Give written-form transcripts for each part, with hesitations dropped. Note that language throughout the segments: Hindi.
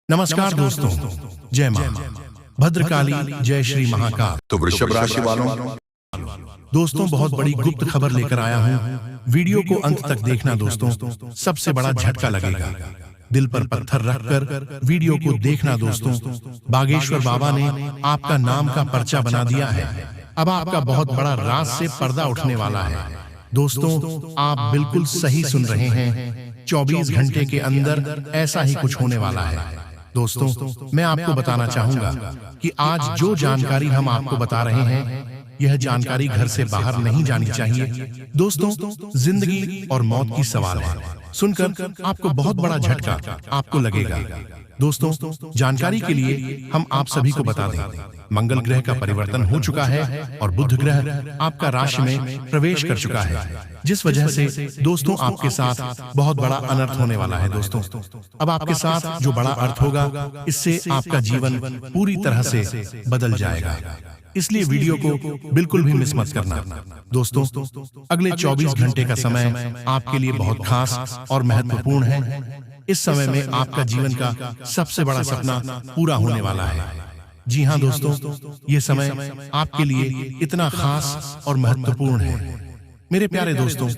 नमस्कार दोस्तों, जय मां भद्रकाली, जय श्री महाकाल। तो वृषभ राशि वालों, दोस्तों बहुत बड़ी गुप्त खबर लेकर आया हूँ। वीडियो को अंत तक देखना दोस्तों, सबसे बड़ा झटका लगेगा। दिल पर पत्थर रखकर वीडियो को देखना दोस्तों। बागेश्वर बाबा ने आपका नाम का पर्चा बना दिया है। अब आपका बहुत बड़ा राज से पर्दा उठने वाला है। दोस्तों आप बिल्कुल सही सुन रहे हैं, 24 घंटे के अंदर ऐसा ही कुछ होने वाला है। दोस्तों मैं आपको बताना चाहूंगा कि आज जो जानकारी हम आपको बता रहे हैं, यह जानकारी घर से बाहर नहीं जानी चाहिए। दोस्तों जिंदगी और मौत की सवाल है। सुनकर आपको बहुत बड़ा झटका आपको लगेगा। दोस्तों जानकारी के लिए हम आप सभी को बता दें, मंगल ग्रह का परिवर्तन हो चुका है और बुध ग्रह आपका राशि में प्रवेश कर चुका है, जिस वजह से दोस्तों आपके साथ बहुत बड़ा अनर्थ होने वाला है। दोस्तों अब आपके साथ जो बड़ा अर्थ होगा, इससे आपका जीवन पूरी तरह से बदल जाएगा। इसलिए वीडियो को बिल्कुल भी मिस मत करना। दोस्तों अगले 24 घंटे का समय आपके लिए बहुत खास और महत्वपूर्ण है। इस समय में आपका जीवन का सबसे बड़ा सपना पूरा होने वाला है। जी हाँ दोस्तों, ये समय आपके लिए इतना खास और महत्वपूर्ण है। मेरे प्यारे दोस्तों,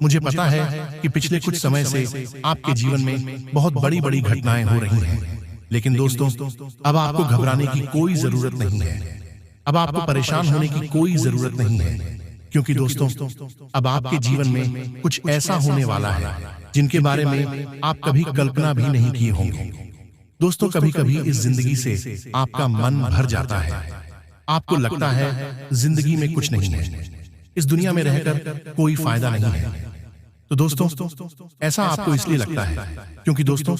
मुझे पता है कि पिछले कुछ समय से आपके जीवन में बहुत बड़ी बड़ी घटनाएं हो रही हैं, लेकिन दोस्तों अब आपको घबराने की कोई जरूरत नहीं है। अब आपको परेशान होने की कोई जरूरत नहीं है, क्योंकि दोस्तों अब आपके जीवन में कुछ ऐसा होने वाला है जिनके बारे में आप कभी कल्पना भी नहीं किए होंगे। दोस्तों कभी कभी इस जिंदगी से आपका मन भर जाता है। आपको लगता है जिंदगी में कुछ नहीं है, इस दुनिया में रहकर कोई फायदा नहीं है। तो दोस्तों ऐसा आपको इसलिए लगता है क्योंकि दोस्तों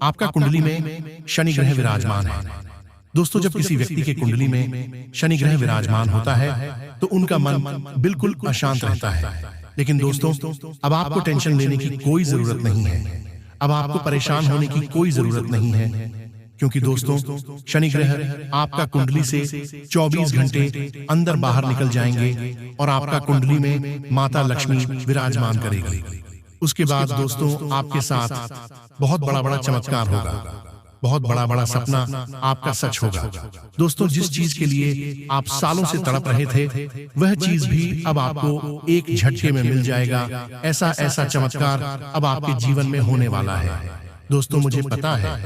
आपका कुंडली में शनि ग्रह विराजमान है। दोस्तों जब किसी व्यक्ति के कुंडली में शनि ग्रह विराजमान होता है तो उनका मन बिल्कुल अशांत रहता है। लेकिन दोस्तों अब आपको टेंशन लेने की कोई जरूरत नहीं है। अब आपको परेशान होने की कोई जरूरत नहीं है, क्योंकि दोस्तों शनि ग्रह आपका कुंडली से 24 घंटे अंदर बाहर निकल जाएंगे और आपका कुंडली में माता लक्ष्मी विराजमान करेगी। उसके बाद दोस्तों आपके साथ बहुत बड़ा बड़ा चमत्कार होगा, बहुत बड़ा बड़ा सपना आपका सच होगा। दोस्तों जिस चीज के लिए आप सालों से तड़प रहे थे, वह चीज भी अब आपको एक झटके में मिल जाएगा। ऐसा ऐसा चमत्कार अब आपके जीवन में होने वाला है। दोस्तों मुझे पता है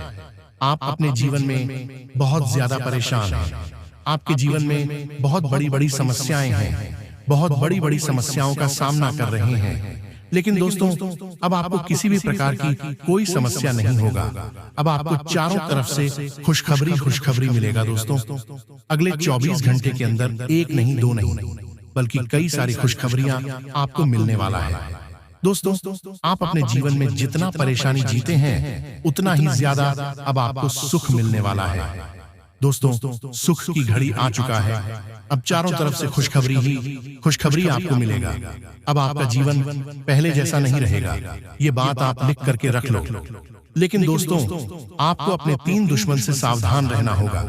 आप अपने जीवन में बहुत ज्यादा परेशान हैं। आपके जीवन में बहुत बड़ी बड़ी समस्याएं हैं, बहुत बड़ी बड़ी समस्याओं का सामना कर रहे हैं। लेकिन दोस्तों अब आपको किसी भी प्रकार की कोई समस्या नहीं होगा। अब आपको चारों तरफ से खुशखबरी मिलेगा। दोस्तों अगले 24 घंटे के अंदर एक नहीं, दो नहीं, बल्कि कई सारी खुशखबरियां आपको मिलने वाला है। दोस्तों आप अपने जीवन में जितना परेशानी जीते हैं, उतना ही ज्यादा अब आपको सुख मिलने वाला है। दोस्तों सुख की घड़ी आ चुका है। अब चारों तरफ से खुशखबरी आपको मिलेगा। अब आपका जीवन पहले जैसा नहीं रहेगा, ये बात आप लिख करके रख लो। लेकिन दोस्तों आपको अपने 3 दुश्मन से सावधान रहना होगा।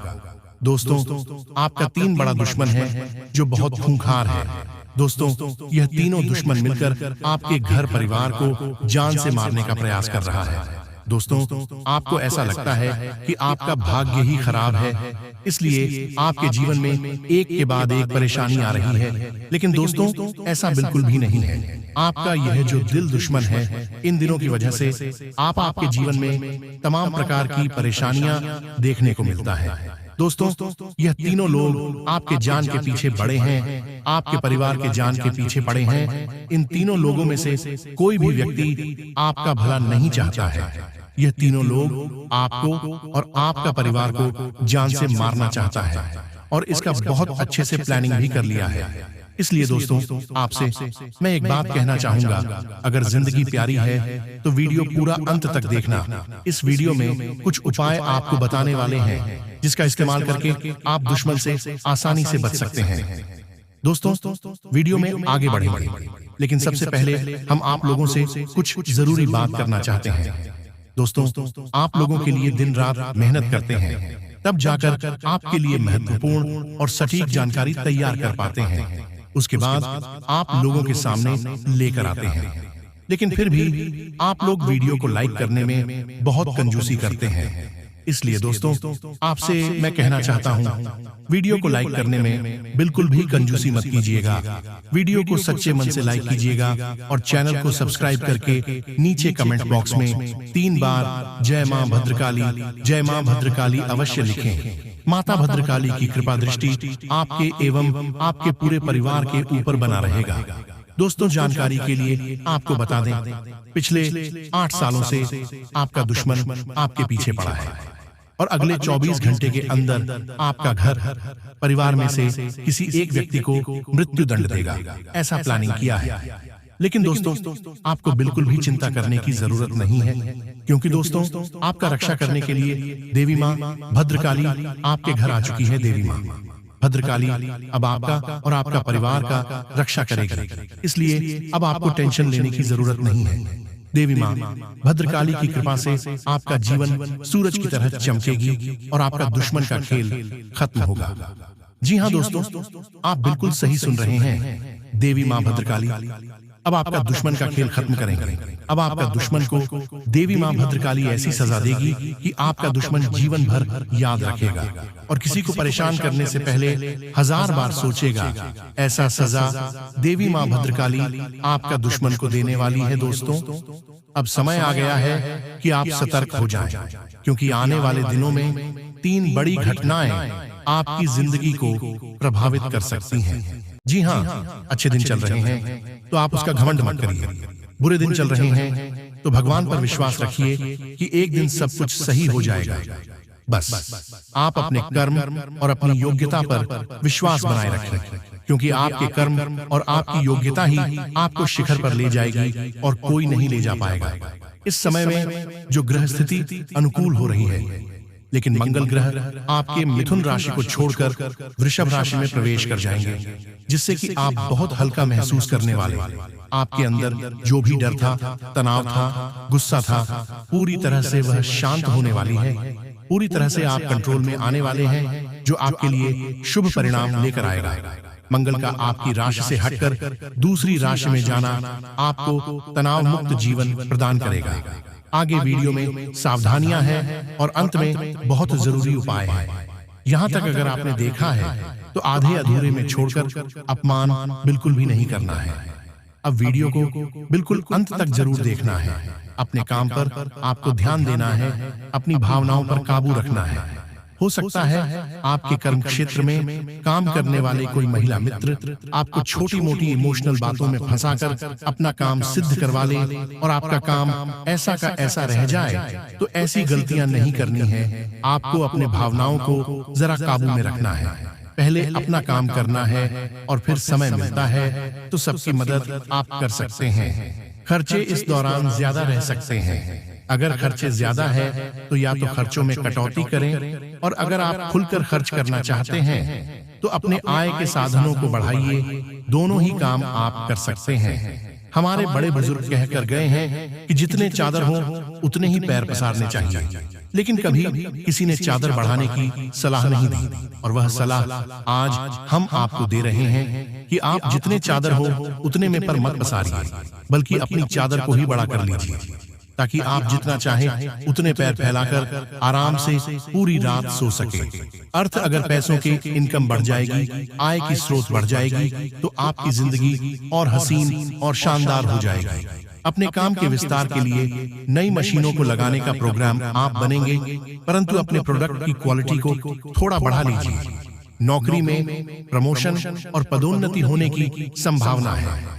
दोस्तों आपका 3 बड़ा दुश्मन है जो बहुत खूंखार है। दोस्तों यह तीनों दुश्मन मिलकर आपके घर परिवार को जान से मारने का प्रयास कर रहा है। दोस्तों आपको ऐसा लगता है कि आपका भाग्य ही खराब है, इसलिए आपके जीवन में एक के बाद एक परेशानी आ रही है। लेकिन दोस्तों ऐसा बिल्कुल भी नहीं है। आपका यह जो दिल दुश्मन है, इन दिनों की वजह से आपके जीवन में तमाम प्रकार की परेशानियां देखने को मिलता है। दोस्तों यह तीनों लोग आपके जान के पीछे पड़े हैं, आपके परिवार के जान के पीछे पड़े हैं। इन तीनों लोगों में से कोई भी व्यक्ति आपका भला नहीं चाहता है। यह तीनों लोग आपको और आपका परिवार को जान से मारना चाहता है, और इसका बहुत अच्छे से प्लानिंग भी कर लिया है। इसलिए दोस्तों आपसे मैं एक बात कहना चाहूंगा, अगर जिंदगी प्यारी है तो वीडियो पूरा अंत तक देखना। इस वीडियो में कुछ उपाय आपको बताने वाले हैं, जिसका इस्तेमाल करके आप दुश्मन से आसानी से बच सकते हैं। दोस्तों वीडियो में आगे बढ़ेंगे, लेकिन सबसे पहले हम आप लोगों से कुछ जरूरी बात करना चाहते हैं। दोस्तों आप लोगों के लिए दिन रात मेहनत करते हैं, तब जाकर आपके लिए महत्वपूर्ण और सटीक जानकारी तैयार कर पाते हैं। उसके बाद आप लोगों के सामने लेकर आते हैं। लेकिन फिर भी आप लोग वीडियो को लाइक करने में बहुत कंजूसी करते हैं। इसलिए दोस्तों आपसे मैं कहना चाहता हूँ, वीडियो को लाइक करने में बिल्कुल भी कंजूसी मत कीजिएगा। वीडियो को सच्चे मन से लाइक कीजिएगा और चैनल को सब्सक्राइब करके नीचे कमेंट बॉक्स में 3 बार जय मां भद्रकाली, जय मां भद्रकाली अवश्य लिखें। माता भद्रकाली की कृपा दृष्टि आपके एवं आपके पूरे परिवार के ऊपर बना रहेगा। दोस्तों जानकारी के लिए आपको बता दें, पिछले 8 सालों से आपका दुश्मन आपके पीछे पड़ा है और अगले 24 घंटे के अंदर आपका घर परिवार में से किसी एक व्यक्ति को मृत्यु दंड देगा, ऐसा प्लानिंग किया है। लेकिन दोस्तों आपको बिल्कुल भी चिंता करने की जरूरत नहीं है, क्योंकि दोस्तों आपका रक्षा करने के लिए देवी मां भद्रकाली आपके घर आ चुकी है। देवी मां भद्रकाली अब आपका और आपका परिवार का रक्षा करेगी, इसलिए अब आपको टेंशन लेने की जरूरत नहीं है। देवी मां भद्रकाली की कृपा से आपका जीवन सूरज की तरह चमकेगी और आपका दुश्मन का खेल खत्म होगा। जी हाँ दोस्तों, आप बिल्कुल सही सुन रहे हैं। देवी मां भद्रकाली अब आपका दुश्मन का खेल खत्म करेंगे। अब आपका दुश्मन को देवी मां भद्रकाली ऐसी सजा देगी कि आपका दुश्मन जीवन भर याद रखेगा और किसी को परेशान करने से पहले 1000 बार सोचेगा। ऐसा सजा देवी मां भद्रकाली आपका दुश्मन को देने वाली है। दोस्तों अब समय आ गया है कि आप सतर्क हो जाएं, क्योंकि आने वाले दिनों में 3 बड़ी घटनाएं आपकी जिंदगी को प्रभावित कर सकती हैं। जी हाँ, अच्छे दिन चल रहे हैं तो आप उसका घमंड मत करिए। बुरे दिन चल रहे हैं तो भगवान पर विश्वास रखिए कि एक दिन सब कुछ सही हो जाएगा। बस आप अपने कर्म और अपनी योग्यता पर विश्वास बनाए रखें, क्योंकि आपके कर्म और आपकी योग्यता ही आपको शिखर पर ले जाएगी और कोई नहीं ले जा पाएगा। इस समय में जो ग्रह स्थिति अनुकूल हो रही है, लेकिन मंगल ग्रह आपके मिथुन राशि को छोड़कर वृषभ राशि में प्रवेश कर जाएंगे, जिससे कि आप बहुत हल्का महसूस करने वाले। आपके अंदर जो भी डर था, तनाव था, गुस्सा था, पूरी तरह से वह शांत होने वाली है। पूरी तरह से आप कंट्रोल में आने वाले हैं, जो आपके लिए शुभ परिणाम लेकर आएगा। मंगल का आपकी राशि से हटकर दूसरी राशि में जाना आपको तनाव मुक्त जीवन प्रदान करेगा। आगे वीडियो में सावधानियां हैं और अंत में बहुत जरूरी उपाय हैं। यहाँ तक अगर आपने देखा है तो आधे अधूरे में छोड़कर अपमान बिल्कुल भी नहीं करना है। अब वीडियो को बिल्कुल अंत तक जरूर देखना है। अपने काम पर आपको ध्यान देना है, अपनी भावनाओं पर काबू रखना है। हो सकता है आपके कर्म क्षेत्र में काम करने वाले कोई महिला मित्र आपको छोटी मोटी इमोशनल बातों में फंसाकर अपना काम सिद्ध करवा ले और आपका काम ऐसा का ऐसा रह जाए। तो ऐसी गलतियां नहीं करनी है। आपको अपने भावनाओं को जरा काबू में रखना है। पहले अपना काम करना है और फिर समय मिलता है तो सबकी मदद आप कर सकते हैं। खर्चे इस दौरान ज्यादा रह सकते हैं। अगर खर्चे ज्यादा है तो या तो खर्चों में कटौती करें, और अगर आप खुलकर खर्च करना चाहते हैं तो अपने आय के साधनों को बढ़ाइए। दोनों ही काम आप कर सकते हैं। हमारे बड़े बुजुर्ग कहकर गए हैं कि जितने चादर हो उतने ही पैर पसारने चाहिए, लेकिन कभी किसी ने चादर बढ़ाने की सलाह नहीं दी, और वह सलाह आज हम आपको दे रहे हैं कि आप जितने चादर हो उतने में पर मत पसारिए, बल्कि अपनी चादर को ही बड़ा कर लीजिए, ताकि आप जितना चाहें उतने पैर फैलाकर आराम से पूरी रात सो सके। अर्थ अगर पैसों की इनकम बढ़ जाएगी, आय की स्रोत बढ़ जाएगी, तो आपकी जिंदगी और हसीन और शानदार हो जाएगी। अपने काम के विस्तार के लिए नई मशीनों को लगाने का प्रोग्राम आप बनेंगे, परंतु अपने प्रोडक्ट की क्वालिटी को थोड़ा बढ़ा लीजिए। नौकरी में प्रमोशन और पदोन्नति होने की संभावना है।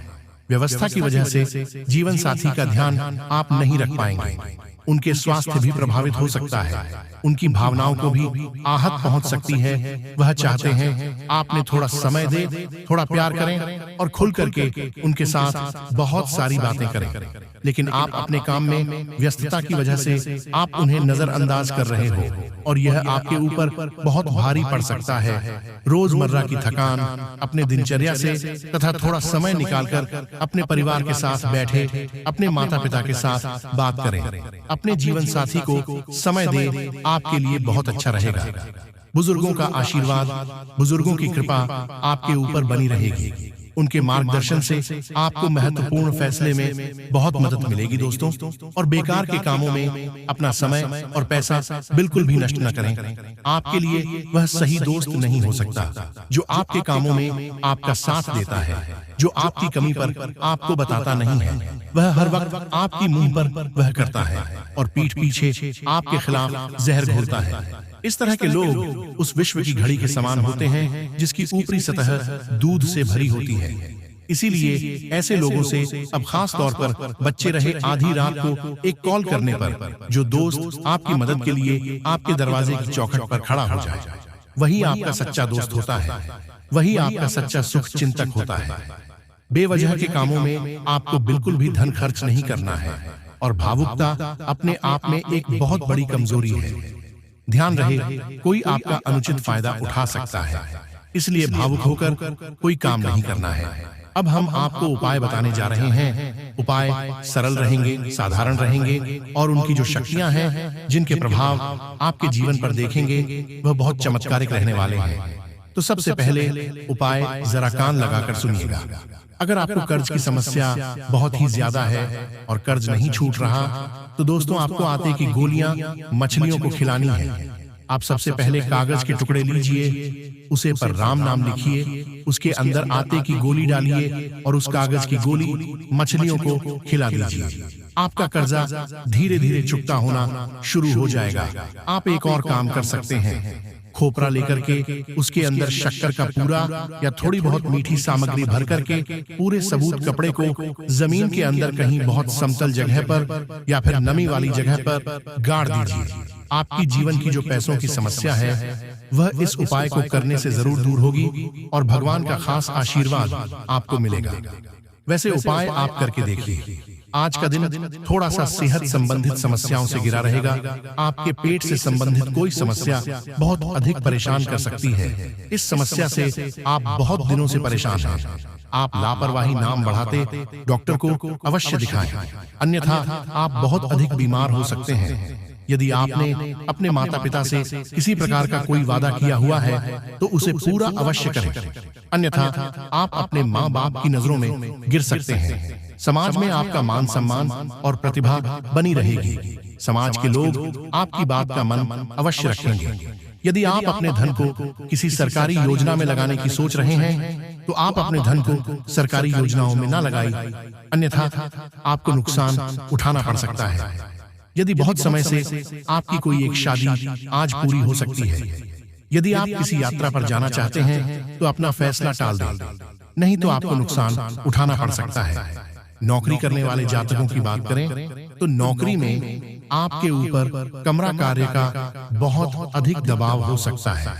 व्यवस्था की वजह से जीवन साथी का ध्यान आप नहीं रख पाएंगे। उनके स्वास्थ्य भी प्रभावित हो सकता है। उनकी भावनाओं को भी आहत पहुंच सकती है। वह चाहते हैं आपने थोड़ा समय दे, थोड़ा प्यार करें और खुल करके उनके साथ बहुत सारी बातें करें, लेकिन आप अपने काम में व्यस्तता की वजह से आप उन्हें नजरअंदाज कर रहे हो, और यह आपके ऊपर बहुत भारी पड़ सकता है। रोजमर्रा की थकान अपने दिनचर्या से तथा थोड़ा समय निकालकर अपने परिवार के साथ बैठे, अपने माता पिता के साथ बात करें, अपने जीवन साथी को समय दें, आपके लिए बहुत अच्छा रहेगा। बुजुर्गों का आशीर्वाद, बुजुर्गों की कृपा आपके ऊपर बनी रहेगी। उनके मार्गदर्शन से आपको महत्वपूर्ण फैसले में बहुत मदद मिलेगी दोस्तों। और बेकार के कामों में अपना समय और पैसा बिल्कुल भी नष्ट न करें। आपके लिए वह सही दोस्त नहीं हो सकता जो आपके कामों में आपका साथ देता है, जो आपकी कमी पर आपको बताता नहीं है। वह हर वक्त आपकी मुंह पर वह करता है और पीठ पीछे आपके खिलाफ जहर घोलता है। इस तरह के लोग उस विश्व की घड़ी के समान होते हैं जिसकी ऊपरी सतह दूध से भरी होती है। इसीलिए ऐसे लोगों से अब खास तौर पर बच्चे रहे आधी रात को एक कॉल करने पर जो दोस्त आपकी मदद के लिए आपके दरवाजे की चौखट पर खड़ा हो जाए, वही आपका सच्चा दोस्त होता है, वही आपका सच्चा सुख चिंतक होता है। बेवजह के कामों में आपको बिल्कुल भी धन खर्च नहीं करना है और भावुकता अपने आप में एक बहुत बड़ी कमजोरी है। ध्यान रहे, कोई आपका अनुचित फायदा उठा सकता है, इसलिए भावुक होकर कोई काम नहीं करना है। अब हम आपको उपाय बताने जा रहे हैं। उपाय सरल रहेंगे, साधारण रहेंगे और उनकी जो शक्तियां हैं, जिनके प्रभाव आपके जीवन पर देखेंगे, वह बहुत चमत्कारिक रहने वाले हैं। तो सबसे पहले उपाय जरा कान लगाकर सुनिएगा। अगर आपको कर्ज की समस्या बहुत ही ज्यादा है और कर्ज नहीं छूट रहा, तो दोस्तों आपको आटे की गोलियां मछलियों को खिलानी है। आप सबसे पहले कागज के टुकड़े लीजिए, उसे पर राम नाम लिखिए, उसके अंदर आटे की गोली डालिए और उस कागज की गोली मछलियों को खिला दीजिए। आपका कर्जा धीरे धीरे चुकता होना शुरू हो जाएगा। आप एक और काम कर सकते हैं। खोपरा लेकर के उसके अंदर शक्कर का पूरा या थोड़ी बहुत मीठी सामग्री भर करके पूरे सबूत कपड़े को जमीन के अंदर कहीं बहुत समतल जगह पर या फिर नमी वाली जगह पर गाड़ दीजिए। आपकी जीवन की जो पैसों की समस्या है, वह इस उपाय को करने से जरूर दूर होगी और भगवान का खास आशीर्वाद आपको मिलेगा। वैसे उपाय आप करके देखिए। आज का दिन थोड़ा सा सेहत संबंधित समस्याओं से घिरा रहेगा। आपके पेट से संबंधित कोई समस्या बहुत अधिक परेशान कर सकती है। इस समस्या से आप बहुत दिनों से परेशान हैं। आप लापरवाही नाम बढ़ाते डॉक्टर को अवश्य दिखाएं, अन्यथा आप बहुत अधिक बीमार हो सकते हैं। यदि आपने अपने माता पिता से किसी प्रकार का कोई वादा किया हुआ है, तो उसे पूरा अवश्य करें, अन्यथा आप अपने माँ बाप की नजरों में गिर सकते हैं। समाज में आपका मान सम्मान और प्रतिभा बनी रहेगी। समाज के लोग आपकी बात का मन अवश्य रखेंगे। यदि आप अपने धन को किसी सरकारी योजना में लगाने की सोच रहे हैं, तो आप अपने धन को सरकारी योजनाओं में न लगाएं, अन्यथा आपको नुकसान उठाना पड़ सकता है। यदि बहुत समय से आपकी कोई एक शादी आज पूरी हो सकती है, यदि आप किसी यात्रा पर जाना चाहते हैं, तो अपना फैसला टाल दें, नहीं तो आपको नुकसान उठाना पड़ सकता है। नौकरी करने वाले जातकों की बात करें तो नौकरी में आपके ऊपर कमरा कार्य का बहुत अधिक दबाव हो सकता है,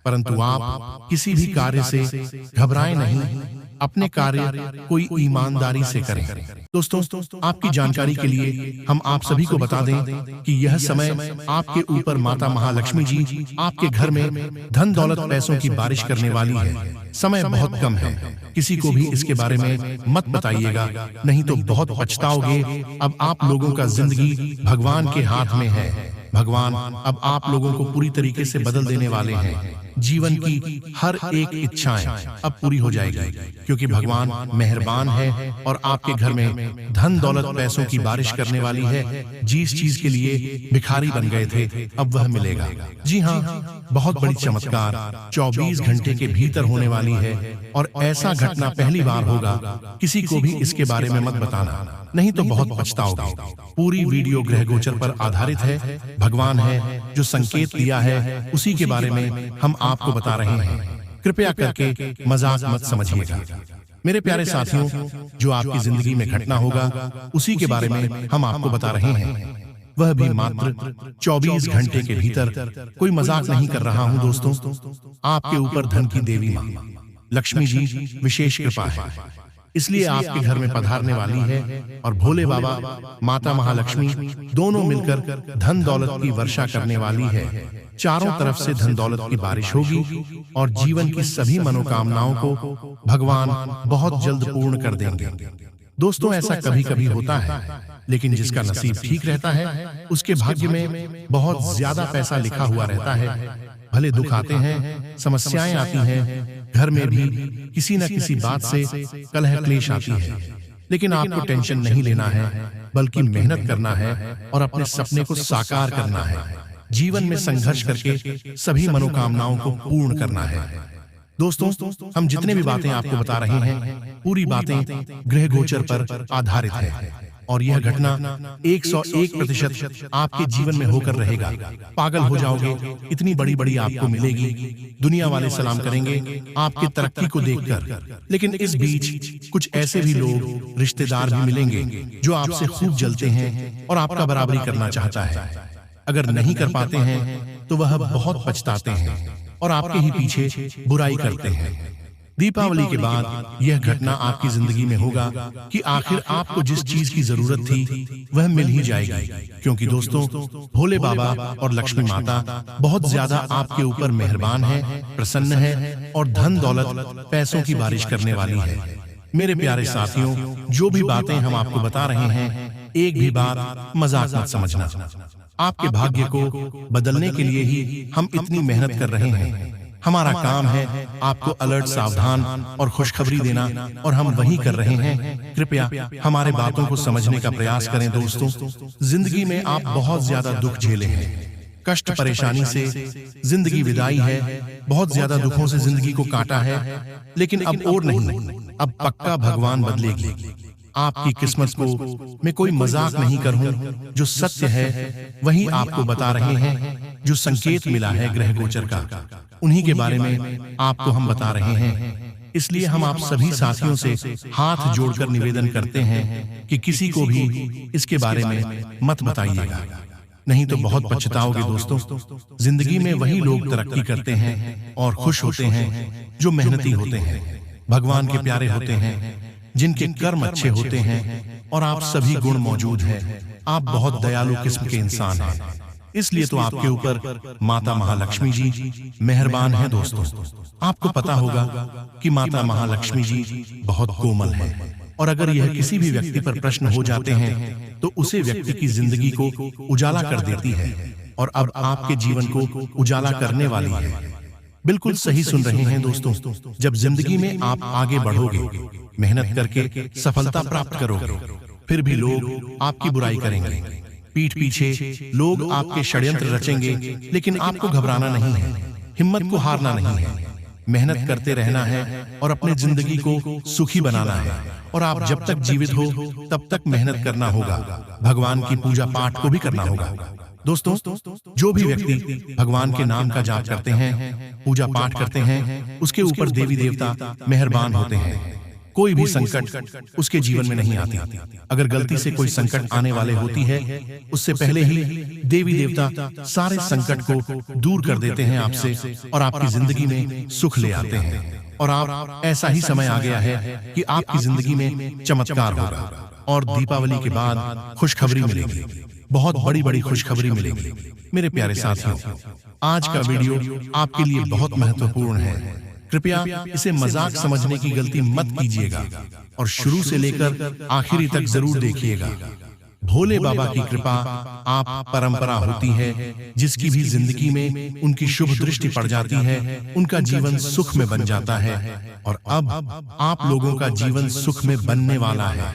परंतु आप किसी भी कार्य से घबराएं नहीं। अपने कार्य कोई ईमानदारी से करें। दोस्तों, आपकी जानकारी के लिए हम आप सभी को बता दें कि यह समय आपके ऊपर माता महालक्ष्मी जी आपके घर में धन दौलत पैसों की बारिश करने वाली है। समय बहुत कम है, किसी को भी इसके बारे में मत बताइएगा, नहीं तो बहुत पछताओगे। अब आप लोगों का जिंदगी भगवान के हाथ में है। भगवान अब आप लोगों को पूरी तरीके से बदल देने वाले हैं। जीवन की हर एक इच्छाएं अब पूरी हो जाएगी, क्योंकि भगवान मेहरबान है और आपके घर में धन दौलत पैसों की बारिश करने वाली है। जिस चीज के लिए भिखारी बन गए थे, अब वह मिलेगा। जी हाँ, बहुत बड़ी चमत्कार 24 घंटे के भीतर होने वाली है और ऐसा घटना पहली बार होगा। किसी को भी इसके बारे में मत बताना, नहीं तो बहुत पछताओगे। पूरी वीडियो ग्रह गोचर पर आधारित है। भगवान है जो संकेत दिया है, उसी के बारे में हम आपको बता रहे हैं। कृपया करके मजाक मत समझिएगा। मेरे प्यारे साथियों, जो आपकी जिंदगी में घटना होगा, उसी के बारे में हम आपको बता रहे हैं। वह भी मात्र 24 घंटे के भीतर। कोई मजाक नहीं कर रहा हूं दोस्तों। आपके ऊपर धन की देवी मां लक्ष्मी जी विशेष कृपा है, इसलिए आपके घर में पधारने वाली है और भोले बाबा माता महालक्ष्मी दोनों मिलकर धन दौलत की वर्षा करने वाली है। चारों तरफ से धन दौलत की बारिश होगी और जीवन की सभी मनोकामनाओं को भगवान बहुत जल्द पूर्ण कर देंगे। दोस्तों, ऐसा कभी कभी होता है, लेकिन जिसका नसीब ठीक रहता है, उसके भाग्य में बहुत ज्यादा पैसा लिखा हुआ रहता है। भले दुख आते हैं, समस्याएं आती हैं, घर में भी किसी न किसी बात से कलह क्लेश आती है, लेकिन आपको टेंशन नहीं लेना है, बल्कि मेहनत करना है और अपने सपने को साकार करना है। जीवन में संघर्ष करके सभी मनोकामनाओं को पूर्ण करना है। दोस्तों, हम जितने भी बातें आपको बता रहे हैं, पूरी बातें ग्रह गोचर पर आधारित है और यह घटना 101% आपके जीवन में होकर रहेगा। पागल हो जाओगे, इतनी बड़ी बड़ी आपको मिलेगी, दुनिया वाले सलाम करेंगे आपकी तरक्की को देखकर। लेकिन इस बीच कुछ ऐसे भी लोग, रिश्तेदार भी मिलेंगे जो आपसे खूब जलते हैं और आपका बराबरी करना चाहता है। अगर नहीं कर पाते हैं तो वह बहुत पछताते हैं और आपके ही पीछे बुराई करते हैं। दीपावली के बाद यह घटना आपकी जिंदगी में होगा कि आखिर आपको जिस चीज की जरूरत थी वह मिल ही जाएगी, क्योंकि दोस्तों, भोले बाबा और लक्ष्मी माता बहुत ज्यादा आपके ऊपर मेहरबान है, प्रसन्न है और धन दौलत पैसों की बारिश करने वाली है। मेरे प्यारे साथियों, जो भी बातें हम आपको बता रहे हैं, एक भी बात मजाक मत समझना। आपके भाग्य को बदलने के लिए ही हम इतनी मेहनत कर रहे हैं। हमारा काम है आपको अलर्ट, सावधान और खुशखबरी देना, और हम वही कर रहे हैं। कृपया हमारे बातों को समझने का प्रयास करें। दोस्तों, जिंदगी में आप बहुत ज्यादा दुख झेले हैं, कष्ट परेशानी से जिंदगी विदाई है, बहुत ज्यादा दुखों से जिंदगी को काटा है, लेकिन अब और नहीं, अब पक्का भगवान बदलेगी आपकी किस्मत को। मैं कोई मजाक नहीं करूं, जो सत्य है वही आपको बता रहे हैं। जो संकेत मिला है ग्रह गोचर का, उन्हीं के बारे में आपको हम बता रहे हैं। इसलिए हम आप सभी साथियों से हाथ जोड़कर निवेदन करते हैं कि किसी को भी इसके बारे में मत बताइएगा, नहीं तो बहुत पछताओगे। दोस्तों, जिंदगी में वही लोग तरक्की करते हैं और खुश होते हैं जो मेहनती होते हैं, भगवान के प्यारे होते हैं, जिनके कर्म अच्छे होते हैं, और आप सभी गुण मौजूद हैं। आप बहुत दयालु किस्म के इंसान हैं, इसलिए तो आपके ऊपर माता महालक्ष्मी जी मेहरबान हैं। दोस्तों, आपको पता होगा कि माता महालक्ष्मी जी बहुत कोमल हैं, और अगर यह किसी भी व्यक्ति पर प्रश्न हो जाते हैं तो उसे व्यक्ति की जिंदगी को उजाला कर देती है, और अब आपके जीवन को उजाला करने वाली है। बिल्कुल सही सुन रहे हैं दोस्तों। जब जिंदगी में आप आगे बढ़ोगे, मेहनत करके सफलता प्राप्त करोगे, फिर भी लोग आपकी बुराई करेंगे, पीठ पीछे लोग आपके षड्यंत्र रचेंगे, लेकिन आपको घबराना नहीं है, हिम्मत को हारना नहीं है, मेहनत करते रहना है और अपने जिंदगी को सुखी बनाना है। और आप जब तक जीवित हो तब तक मेहनत करना होगा, भगवान की पूजा पाठ को भी करना होगा। दोस्तों, जो भी व्यक्ति भगवान के नाम का जाप करते हैं, पूजा पाठ करते हैं, उसके ऊपर देवी देवता मेहरबान होते हैं। कोई भी संकट उसके जीवन में नहीं आती। अगर गलती से कोई संकट आने वाले होती है, उससे पहले ही देवी देवता सारे संकट को दूर कर देते हैं आपसे, और आपकी जिंदगी में सुख ले आते हैं। और आप ऐसा ही समय आ गया है कि आपकी जिंदगी में चमत्कार होगा, और दीपावली के बाद खुशखबरी मिलेगी, बहुत बड़ी बड़ी खुशखबरी मिलेगी। मेरे प्यारे साथियों, आज का वीडियो आपके लिए बहुत महत्वपूर्ण है। कृपया इसे मजाक समझने की गलती मत कीजिएगा, और शुरू से लेकर आखिरी तक जरूर देखिएगा। भोले बाबा की कृपा आप परंपरा होती है, जिसकी भी जिंदगी में उनकी शुभ दृष्टि पड़ जाती है, उनका जीवन सुख में बन जाता है, और अब आप लोगों का जीवन सुख में बनने वाला है।